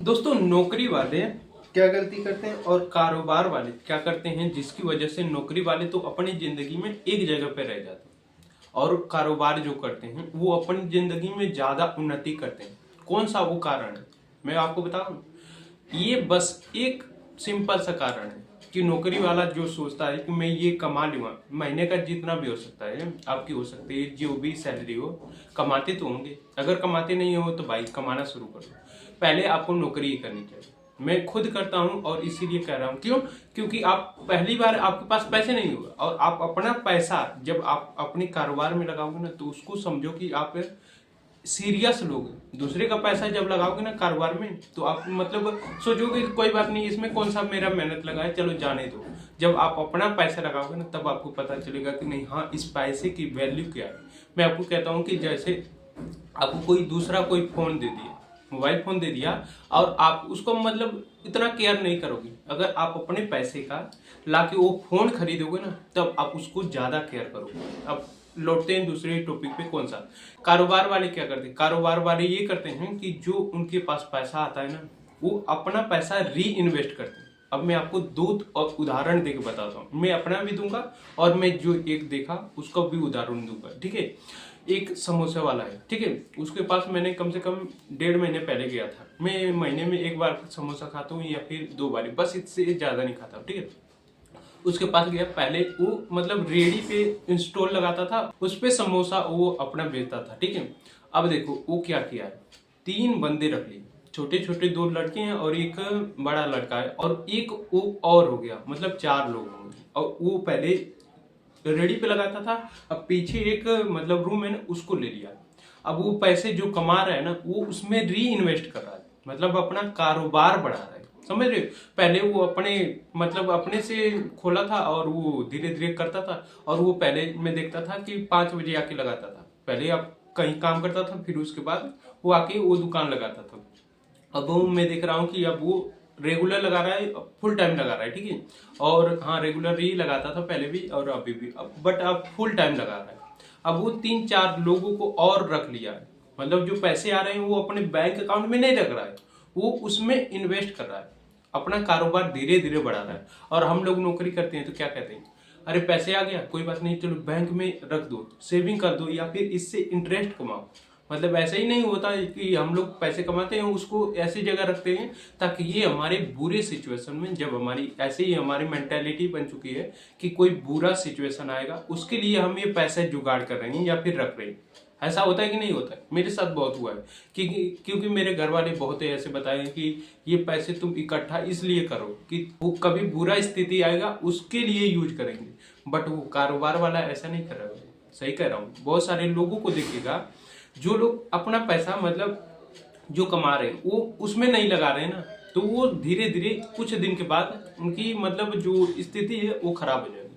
दोस्तों, नौकरी वाले क्या गलती करते हैं और कारोबार वाले क्या करते हैं, जिसकी वजह से नौकरी वाले तो अपनी जिंदगी में एक जगह पे रह जाते हैं और कारोबार जो करते हैं वो अपनी जिंदगी में ज्यादा उन्नति करते हैं। कौन सा वो कारण है मैं आपको बताऊं। ये बस एक सिंपल सा कारण है कि नौकरी वाला जो सोचता है कि मैं ये कमा लूंगा, महीने का जितना भी हो सकता है आपकी हो सकती है जो भी सैलरी हो, कमाते तो होंगे। अगर कमाते नहीं हो तो भाई कमाना शुरू कर दो। पहले आपको नौकरी ही करनी चाहिए। मैं खुद करता हूं और इसीलिए कह रहा हूं। क्यों? क्योंकि आप पहली बार आपके पास पैसे नहीं होगा और आप अपना पैसा जब आप अपने कारोबार में लगाओगे ना तो उसको समझो कि आप सीरियस लोग। दूसरे का पैसा जब लगाओगे ना कारोबार में तो आप मतलब सोचोगे कि कोई बात नहीं, इसमें कौन सा मेरा मेहनत लगा है, चलो जाने दो। जब आप अपना पैसा लगाओगे ना तब आपको पता चलेगा कि नहीं, हाँ, इस पैसे की वैल्यू क्या है। मैं आपको कहता हूँ कि जैसे आपको कोई दूसरा कोई फोन दे दिया, मोबाइल फोन दे दिया, और आप उसको मतलब इतना केयर नहीं करोगे। अगर आप अपने पैसे का लाके वो फोन खरीदोगे ना तब आप उसको ज्यादा केयर करोगे। अब लौटते हैं दूसरे टॉपिक पे। कौन सा? कारोबार वाले क्या करते हैं? कारोबार वाले ये करते हैं कि जो उनके पास पैसा आता है ना वो अपना पैसा री इन्वेस्ट करते हैं। अब मैं आपको दो और उदाहरण देके बताता हूँ। मैं अपना भी दूंगा और मैं जो एक देखा उसका भी उदाहरण दूंगा, ठीक है। एक समोसा वाला है, ठीक है। उसके पास मैंने कम से कम 1.5 महीने पहले गया था। मैं महीने में एक बार समोसा खाता हूँ या फिर 2 बार, बस इससे ज्यादा नहीं खाता, ठीक है। उसके पास गया, पहले वो मतलब रेडी पे इंस्टॉल लगाता था, उस पे समोसा वो अपना बेचता था, ठीक है। अब देखो वो क्या किया है, 3 बंदे रख लिए, छोटे छोटे 2 लड़के हैं और एक बड़ा लड़का है और एक वो और हो गया, मतलब 4 लोग होंगे। और वो पहले रेडी पे लगाता था, अब पीछे एक मतलब रूम है ना उसको ले लिया। अब वो पैसे जो कमा रहा है ना वो उसमें री इन्वेस्ट कर रहा है, मतलब अपना कारोबार बढ़ा रहा है। समझ रहे हो? पहले वो अपने मतलब अपने से खोला था और वो धीरे धीरे करता था। और वो पहले मैं देखता था कि 5 बजे आके लगाता था। पहले आप कहीं काम करता था, फिर उसके बाद वो आके वो दुकान लगाता था। अब वो मैं देख रहा हूँ कि अब वो रेगुलर लगा रहा है, फुल टाइम लगा रहा है, ठीक है। और हाँ, रेगुलर ही लगाता था पहले भी और अभी भी, बट अब फुल टाइम लगा रहा है। अब वो 3-4 लोगों को और रख लिया है, मतलब जो पैसे आ रहे हैं वो अपने बैंक अकाउंट में नहीं रख रहा है, वो उसमें इन्वेस्ट कर रहा है, अपना कारोबार धीरे धीरे बढ़ा रहा है। और हम लोग नौकरी करते हैं तो क्या कहते हैं, अरे पैसे आ गया कोई बात नहीं, चलो बैंक में रख दो, सेविंग कर दो या फिर इससे इंटरेस्ट कमाओ। मतलब ऐसा ही नहीं होता है कि हम लोग पैसे कमाते हैं उसको ऐसी जगह रखते हैं ताकि ये हमारे बुरे सिचुएशन में, जब हमारी ऐसे ही हमारी मेंटेलिटी बन चुकी है कि कोई बुरा सिचुएशन आएगा उसके लिए हम ये पैसे जुगाड़ कर रहे हैं या फिर रख रहे हैं। ऐसा होता है कि नहीं होता है? मेरे साथ बहुत हुआ है क्योंकि मेरे घर वाले बहुत ऐसे बताए कि ये पैसे तुम इकट्ठा इसलिए करो कि वो कभी बुरा स्थिति आएगा उसके लिए यूज करेंगे। बट वो कारोबार वाला ऐसा नहीं कर रहा है। सही कह रहा हूँ। बहुत सारे लोगों को देखिएगा जो लोग अपना पैसा मतलब जो कमा रहे हैं वो उसमें नहीं लगा रहे हैं ना, तो वो धीरे धीरे कुछ दिन के बाद उनकी मतलब जो स्थिति है वो खराब हो जाएगी।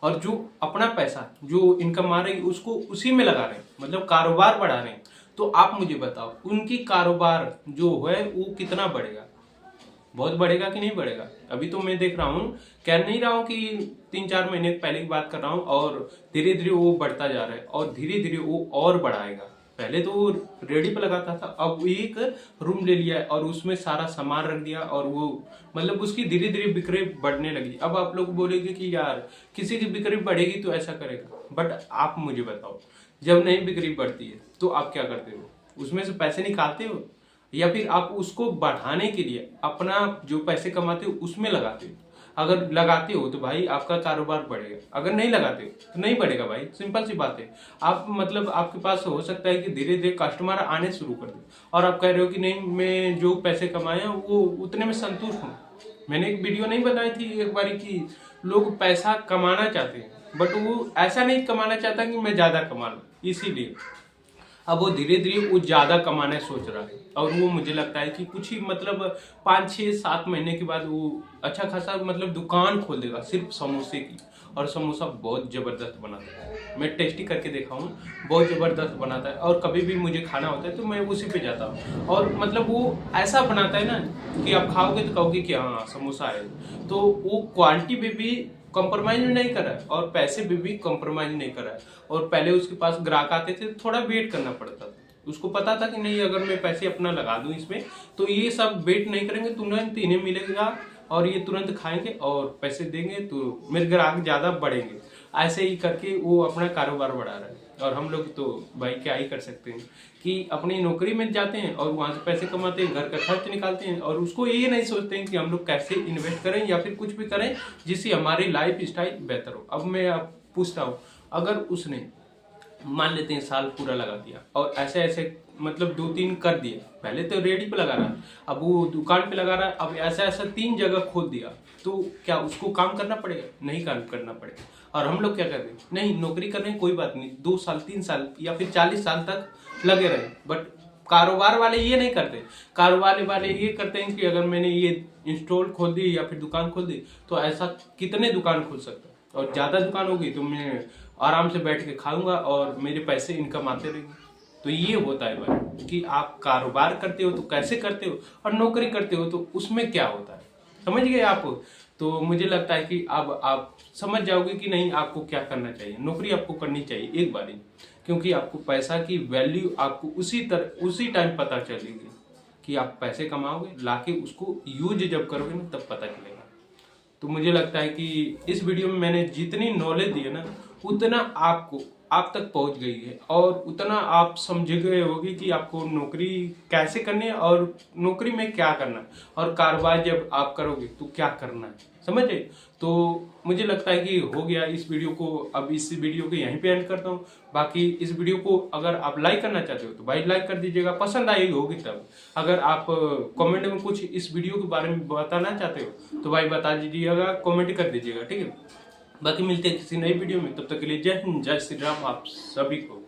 और जो अपना पैसा जो इनकम आ रही है उसको उसी में लगा रहे हैं, मतलब कारोबार बढ़ा रहे हैं। तो आप मुझे बताओ उनकी कारोबार जो है वो कितना बढ़ेगा? बहुत बढ़ेगा कि नहीं बढ़ेगा? अभी तो मैं देख रहा हूँ, कह नहीं रहा हूँ कि 3-4 महीने पहले की बात कर रहा हूँ, और धीरे धीरे वो बढ़ता जा रहा है और धीरे धीरे वो और बढ़ाएगा। पहले तो वो रेडी पे लगाता था, अब वो एक रूम ले लिया है और उसमें सारा सामान रख दिया और वो मतलब उसकी धीरे धीरे बिक्री बढ़ने लगी। अब आप लोग बोलेंगे कि यार किसी की बिक्री बढ़ेगी तो ऐसा करेगा, बट आप मुझे बताओ जब नहीं बिक्री बढ़ती है तो आप क्या करते हो? उसमें से पैसे निकालते हो या फिर आप उसको बढ़ाने के लिए अपना जो पैसे कमाते हो उसमें लगाते हो? अगर लगाते हो तो भाई आपका कारोबार बढ़ेगा, अगर नहीं लगाते हो तो नहीं बढ़ेगा भाई। सिंपल सी बात है। आप मतलब आपके पास हो सकता है कि धीरे धीरे कस्टमर आने शुरू कर दे और आप कह रहे हो कि नहीं, मैं जो पैसे कमाए वो उतने में संतुष्ट हूँ। मैंने एक वीडियो नहीं बनाई थी एक बार कि लोग पैसा कमाना चाहते हैं बट वो ऐसा नहीं कमाना चाहता कि मैं ज्यादा कमा लूं, इसीलिए अब वो धीरे धीरे वो ज्यादा कमाना सोच रहा है। और वो मुझे लगता है कि कुछ ही मतलब 5-6-7 महीने के बाद वो अच्छा खासा मतलब दुकान खोल देगा सिर्फ समोसे की। और समोसा बहुत जबरदस्त बनाता है, मैं टेस्टी करके देखा हूँ, बहुत जबरदस्त बनाता है। और कभी भी मुझे खाना होता है तो मैं उसी पे जाता हूँ। और मतलब वो ऐसा बनाता है ना कि आप खाओगे तो कहोगे कि हाँ समोसा है। तो वो क्वालिटी पे भी कॉम्प्रोमाइज नहीं कर रहा है और पैसे पे भी कॉम्प्रोमाइज नहीं कर रहा है। और पहले उसके पास ग्राहक आते थे, थोड़ा वेट करना पड़ता था, उसको पता था कि नहीं अगर मैं पैसे अपना लगा दूं इसमें तो ये सब वेट नहीं करेंगे, तुरंत इन्हें मिलेगा और ये तुरंत खाएंगे और पैसे देंगे तो मेरे ग्राहक ज्यादा बढ़ेंगे। ऐसे ही करके वो अपना कारोबार बढ़ा रहा है। और हम लोग तो भाई क्या ही कर सकते हैं कि अपनी नौकरी में जाते हैं और वहां से पैसे कमाते हैं, घर का खर्च निकालते हैं और उसको ये नहीं सोचते हैं कि हम लोग कैसे इन्वेस्ट करें या फिर कुछ भी करें जिससे हमारी लाइफ स्टाइल बेहतर हो। अब मैं आप पूछता हूँ, अगर उसने मान लेते हैं साल पूरा लगा दिया और ऐसे ऐसे मतलब 2-3 कर दिए, पहले तो रेडी पे लगा रहा है, अब वो दुकान पे लगा रहा है, अब ऐसा ऐसा 3 जगह खोल दिया, तो क्या उसको काम करना पड़ेगा? नहीं काम करना पड़ेगा। और हम लोग क्या कर रहे हैं, नहीं नौकरी कर रहे हैं कोई बात नहीं, 2 साल 3 साल या फिर 40 साल तक लगे रहे, बट कारोबार वाले ये नहीं करते। कारोबार वाले ये करते हैं कि अगर मैंने ये इंस्टॉल खोल दी या फिर दुकान खोल दी तो ऐसा कितने दुकान खोल सकता है, और ज्यादा दुकान होगी तो मैं आराम से बैठ के खाऊंगा और मेरे पैसे इनकम आते रहेंगे। तो ये होता है भाई कि आप कारोबार करते हो तो कैसे करते हो और नौकरी करते हो तो उसमें क्या होता है, समझ गए आप? तो मुझे लगता है कि अब आप समझ जाओगे कि नहीं आपको क्या करना चाहिए। नौकरी आपको करनी चाहिए एक बार ही, क्योंकि आपको पैसा की वैल्यू आपको उसी टाइम पता चलेगी कि आप पैसे कमाओगे, लाके उसको यूज जब करोगे ना तब पता चलेगा। तो मुझे लगता है कि इस वीडियो में मैंने जितनी नॉलेज दी है ना उतना आपको आप तक पहुंच गई है और उतना आप समझ गए होगे कि आपको नौकरी कैसे करनी है और नौकरी में क्या करना है और कारोबार जब आप करोगे तो क्या करना है, समझे? तो मुझे लगता है कि हो गया इस वीडियो को। अब इस वीडियो को यहीं पे एंड करता हूँ। बाकी इस वीडियो को अगर आप लाइक करना चाहते हो तो भाई लाइक कर दीजिएगा, पसंद आई होगी तब। अगर आप कमेंट में कुछ इस वीडियो के बारे में बताना चाहते हो तो भाई बता दीजिएगा, कमेंट कर दीजिएगा, ठीक है? बाकी मिलते हैं किसी नई वीडियो में, तब तक के लिए जय हिंद, जय श्री राम आप सभी को।